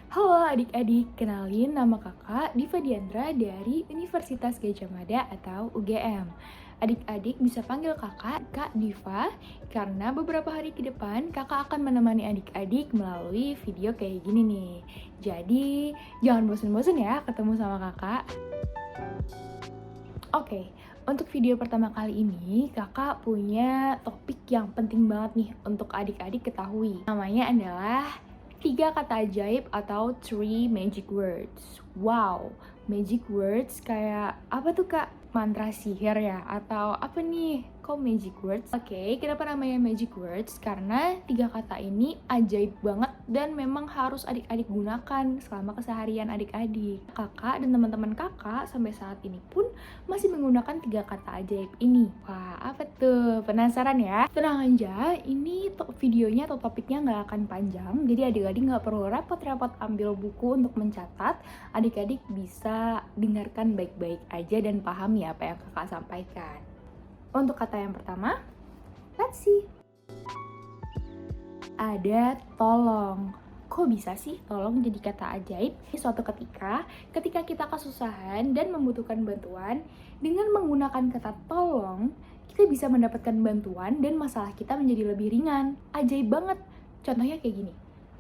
Halo adik-adik, kenalin nama kakak Diva Diandra dari Universitas Gadjah Mada atau UGM. Adik-adik bisa panggil kakak Kak Diva karena beberapa hari ke depan kakak akan menemani adik-adik melalui video kayak gini nih. Jadi jangan bosen-bosen ya ketemu sama kakak. Oke, untuk video pertama kali ini kakak punya topik yang penting banget nih untuk adik-adik ketahui. Namanya adalah 3 kata ajaib atau 3 magic words. Wow, magic words kayak apa tuh kak? Mantra sihir ya? Atau apa nih? Kok magic words? Oke, kenapa namanya magic words? Karena 3 kata ini ajaib banget dan memang harus adik-adik gunakan selama keseharian adik-adik. Kakak dan teman-teman kakak sampai saat ini pun masih menggunakan 3 kata ajaib ini. Wah, apa tuh? Penasaran ya? Tenang aja, ini videonya atau topiknya nggak akan panjang, jadi adik-adik nggak perlu repot-repot ambil buku untuk mencatat. Adik-adik bisa dengarkan baik-baik aja dan pahami apa yang kakak sampaikan. Untuk kata yang pertama, let's see. Ada tolong. Kok bisa sih tolong jadi kata ajaib? Suatu ketika kita kesusahan dan membutuhkan bantuan, dengan menggunakan kata tolong, kita bisa mendapatkan bantuan dan masalah kita menjadi lebih ringan. Ajaib banget. Contohnya kayak gini.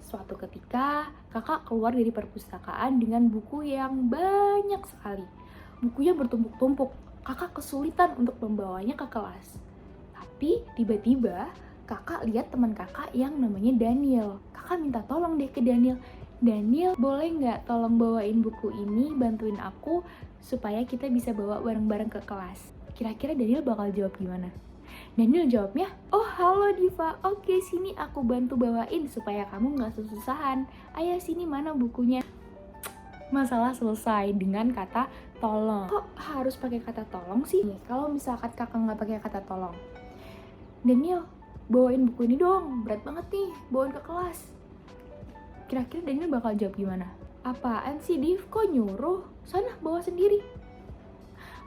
Suatu ketika, kakak keluar dari perpustakaan dengan buku yang banyak sekali. Bukunya bertumpuk-tumpuk. Kakak kesulitan untuk membawanya ke kelas. Tapi tiba-tiba kakak lihat teman kakak yang namanya Daniel. Kakak minta tolong deh ke Daniel. Daniel, boleh nggak tolong bawain buku ini, bantuin aku supaya kita bisa bawa bareng-bareng ke kelas. Kira-kira Daniel bakal jawab gimana? Daniel jawabnya, oh halo Diva, oke sini aku bantu bawain supaya kamu nggak kesusahan. Ayo sini mana bukunya. Masalah selesai dengan kata tolong. Kok harus pakai kata tolong sih? Kalau misalkan kakak nggak pakai kata tolong, Daniel, bawain buku ini dong, berat banget nih, bawain ke kelas. Kira-kira Daniel bakal jawab gimana? Apaan sih Div, kok nyuruh? Sana bawa sendiri.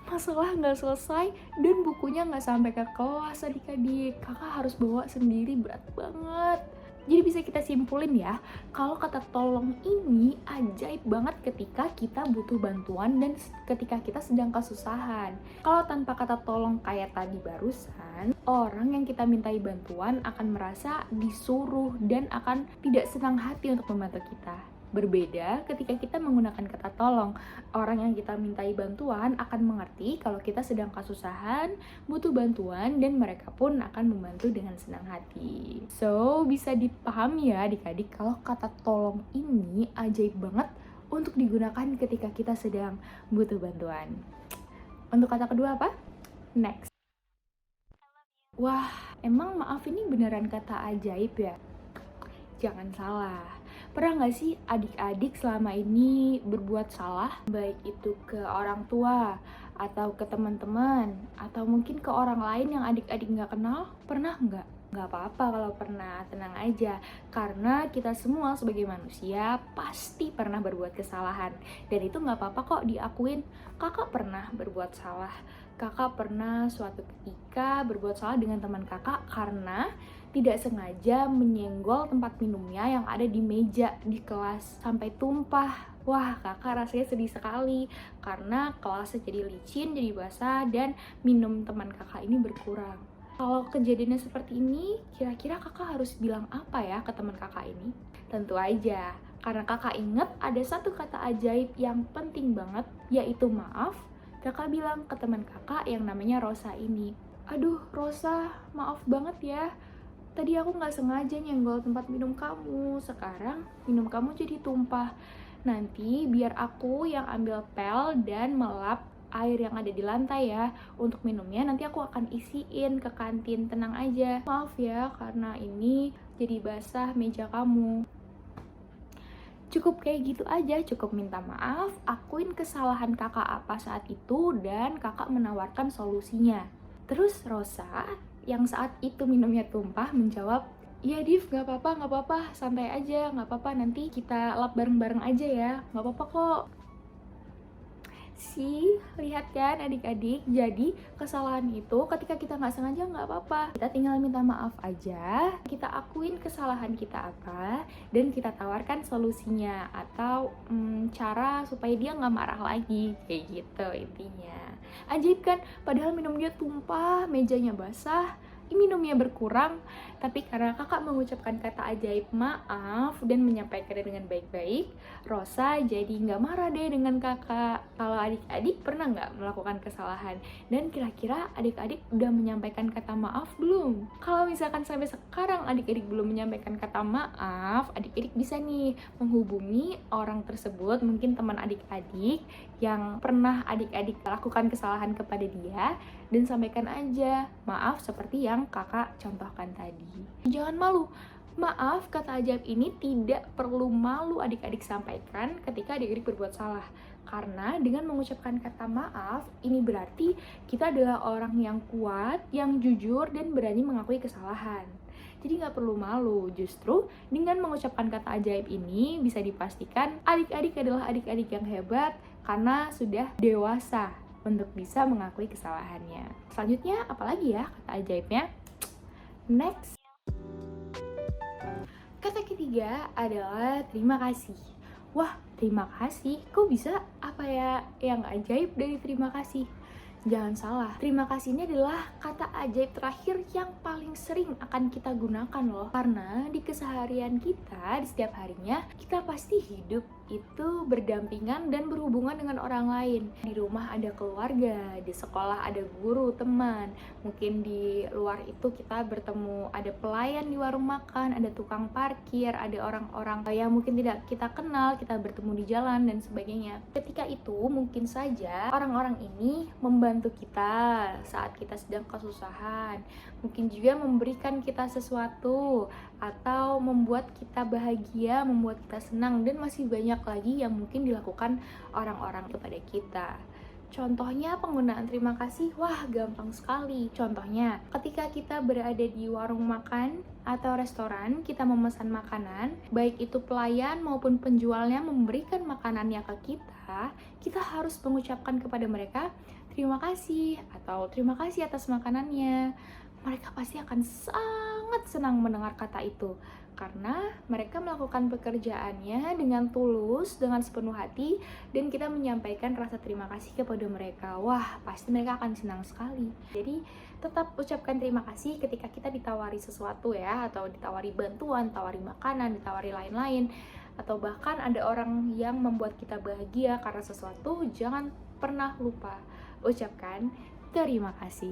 Masalah nggak selesai dan bukunya nggak sampai ke kelas adik-adik. Kakak harus bawa sendiri, berat banget. Jadi bisa kita simpulin ya, kalau kata tolong ini ajaib banget ketika kita butuh bantuan dan ketika kita sedang kesusahan. Kalau tanpa kata tolong kayak tadi barusan, orang yang kita mintai bantuan akan merasa disuruh dan akan tidak senang hati untuk membantu kita. Berbeda ketika kita menggunakan kata tolong, orang yang kita mintai bantuan akan mengerti kalau kita sedang kesusahan, butuh bantuan, dan mereka pun akan membantu dengan senang hati. So, bisa dipahami ya adik-adik kalau kata tolong ini ajaib banget untuk digunakan ketika kita sedang butuh bantuan. Untuk kata kedua apa? Next. Wah, emang maaf ini beneran kata ajaib ya? Jangan salah. Pernah nggak sih adik-adik selama ini berbuat salah, baik itu ke orang tua, atau ke teman-teman, atau mungkin ke orang lain yang adik-adik nggak kenal? Pernah nggak? Nggak apa-apa kalau pernah, tenang aja. Karena kita semua sebagai manusia pasti pernah berbuat kesalahan. Dan itu nggak apa-apa kok diakuin. Kakak pernah berbuat salah. Kakak pernah suatu ketika berbuat salah dengan teman kakak karena tidak sengaja menyenggol tempat minumnya yang ada di meja di kelas sampai tumpah. Wah, kakak rasanya sedih sekali karena kelasnya jadi licin, jadi basah, dan minum teman kakak ini berkurang. Kalau kejadiannya seperti ini, kira-kira kakak harus bilang apa ya ke teman kakak ini? Tentu aja, karena kakak inget ada satu kata ajaib yang penting banget, yaitu maaf. Kakak bilang ke teman kakak yang namanya Rosa ini, aduh Rosa, maaf banget ya. Tadi aku nggak sengaja nyenggol tempat minum kamu, sekarang minum kamu jadi tumpah. Nanti biar aku yang ambil pel dan melap air yang ada di lantai ya. Untuk minumnya nanti aku akan isiin ke kantin, tenang aja. Maaf ya, karena ini jadi basah meja kamu. Cukup kayak gitu aja, cukup minta maaf, akuin kesalahan kakak apa saat itu, dan kakak menawarkan solusinya. Terus Rosa yang saat itu minumnya tumpah menjawab, iya Div, gak apa-apa, santai aja, gak apa-apa, nanti kita lap bareng-bareng aja ya, gak apa-apa kok. sih, lihat kan adik-adik, jadi kesalahan itu ketika kita nggak sengaja nggak apa-apa. Kita tinggal minta maaf aja, kita akuin kesalahan kita apa, dan kita tawarkan solusinya atau cara supaya dia nggak marah lagi, kayak gitu intinya. Ajaib kan, padahal minumnya tumpah, mejanya basah, minumnya berkurang, tapi karena kakak mengucapkan kata ajaib maaf dan menyampaikannya dengan baik-baik, Rosa jadi nggak marah deh dengan kakak. Kalau adik-adik pernah nggak melakukan kesalahan? Dan kira-kira adik-adik udah menyampaikan kata maaf belum? Kalau misalkan sampai sekarang adik-adik belum menyampaikan kata maaf, adik-adik bisa nih menghubungi orang tersebut, mungkin teman adik-adik yang pernah adik-adik lakukan kesalahan kepada dia, dan sampaikan aja maaf seperti yang kakak contohkan tadi. Jangan malu. Maaf kata ajaib ini tidak perlu malu adik-adik sampaikan ketika adik-adik berbuat salah. Karena dengan mengucapkan kata maaf, ini berarti kita adalah orang yang kuat, yang jujur, dan berani mengakui kesalahan. Jadi nggak perlu malu, justru dengan mengucapkan kata ajaib ini bisa dipastikan adik-adik adalah adik-adik yang hebat karena sudah dewasa untuk bisa mengakui kesalahannya. Selanjutnya, apalagi ya kata ajaibnya? Next. Kata ketiga adalah terima kasih. Wah, terima kasih? Kok bisa? Apa ya yang ajaib dari terima kasih? Jangan salah, terima kasih ini adalah kata ajaib terakhir yang paling sering akan kita gunakan loh. Karena di keseharian kita, di setiap harinya, kita pasti hidup itu berdampingan dan berhubungan dengan orang lain. Di rumah ada keluarga, di sekolah ada guru, teman. Mungkin di luar itu kita bertemu ada pelayan di warung makan, ada tukang parkir, ada orang-orang yang mungkin tidak kita kenal, kita bertemu di jalan dan sebagainya. Ketika itu mungkin saja orang-orang ini membantu kita saat kita sedang kesusahan. Mungkin juga memberikan kita sesuatu atau membuat kita bahagia, membuat kita senang, dan masih banyak lagi yang mungkin dilakukan orang-orang kepada kita. Contohnya penggunaan terima kasih, wah gampang sekali. Contohnya, ketika kita berada di warung makan atau restoran, kita memesan makanan, baik itu pelayan maupun penjualnya memberikan makanannya ke kita harus mengucapkan kepada mereka terima kasih atau terima kasih atas makanannya. Mereka pasti akan sangat senang mendengar kata itu karena mereka melakukan pekerjaannya dengan tulus, dengan sepenuh hati, dan kita menyampaikan rasa terima kasih kepada mereka. Wah, pasti mereka akan senang sekali. Jadi, tetap ucapkan terima kasih ketika kita ditawari sesuatu ya, atau ditawari bantuan, ditawari makanan, ditawari lain-lain, atau bahkan ada orang yang membuat kita bahagia karena sesuatu, jangan pernah lupa ucapkan terima kasih.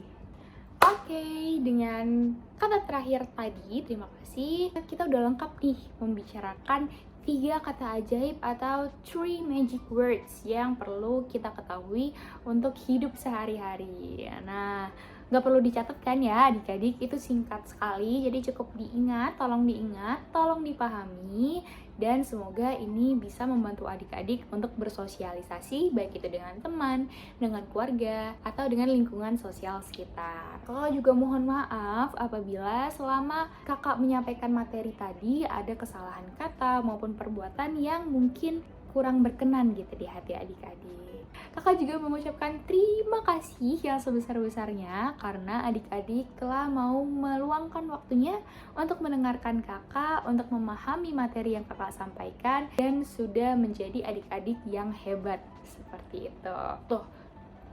Oke, dengan kata terakhir tadi, terima kasih, kita udah lengkap nih membicarakan 3 kata ajaib atau 3 magic words yang perlu kita ketahui untuk hidup sehari-hari. Nah, nggak perlu dicatat kan ya adik-adik, itu singkat sekali, jadi cukup diingat, tolong dipahami, dan semoga ini bisa membantu adik-adik untuk bersosialisasi, baik itu dengan teman, dengan keluarga, atau dengan lingkungan sosial sekitar. Kakak juga mohon maaf apabila selama kakak menyampaikan materi tadi ada kesalahan kata maupun perbuatan yang mungkin kurang berkenan gitu di hati adik-adik. Kakak juga mengucapkan terima kasih yang sebesar-besarnya karena adik-adik telah mau meluangkan waktunya untuk mendengarkan kakak, untuk memahami materi yang kakak sampaikan, dan sudah menjadi adik-adik yang hebat seperti itu. Tuh,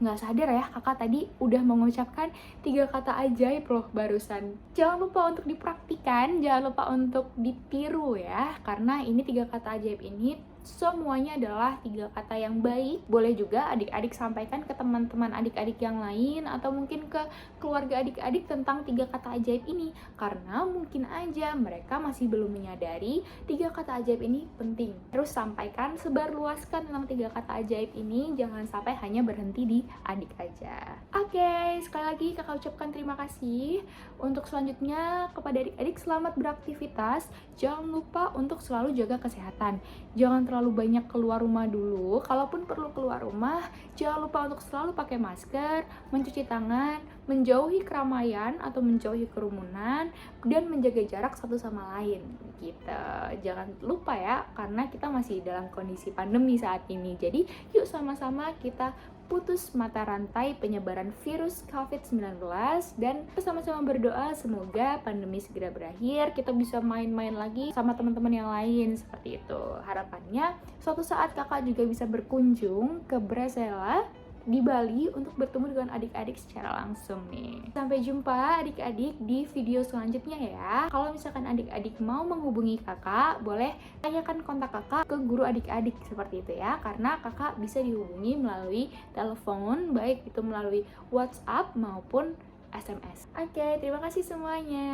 nggak sadar ya kakak tadi udah mengucapkan 3 kata ajaib loh barusan. Jangan lupa untuk dipraktikan, jangan lupa untuk ditiru ya, karena ini 3 kata ajaib ini semuanya adalah 3 kata yang baik. Boleh juga adik-adik sampaikan ke teman-teman adik-adik yang lain atau mungkin ke keluarga adik-adik tentang 3 kata ajaib ini, karena mungkin aja mereka masih belum menyadari 3 kata ajaib ini penting. Terus sampaikan, sebarluaskan tentang 3 kata ajaib ini, jangan sampai hanya berhenti di adik aja. Oke, sekali lagi kakak ucapkan terima kasih. Untuk selanjutnya kepada adik-adik, selamat beraktivitas. Jangan lupa untuk selalu jaga kesehatan. Jangan terlalu banyak keluar rumah dulu. Kalaupun perlu keluar rumah, jangan lupa untuk selalu pakai masker, mencuci tangan, menjauhi keramaian atau menjauhi kerumunan, dan menjaga jarak satu sama lain gitu. Jangan lupa ya, karena kita masih dalam kondisi pandemi saat ini. Jadi yuk sama-sama kita putus mata rantai penyebaran virus COVID-19 dan bersama-sama berdoa semoga pandemi segera berakhir, kita bisa main-main lagi sama teman-teman yang lain seperti itu. Harapannya suatu saat kakak juga bisa berkunjung ke Brasela di Bali untuk bertemu dengan adik-adik secara langsung nih. Sampai jumpa adik-adik di video selanjutnya ya. Kalau misalkan adik-adik mau menghubungi kakak, boleh tanyakan kontak kakak ke guru adik-adik seperti itu ya. Karena kakak bisa dihubungi melalui telepon, baik itu melalui WhatsApp maupun SMS. Oke, terima kasih semuanya.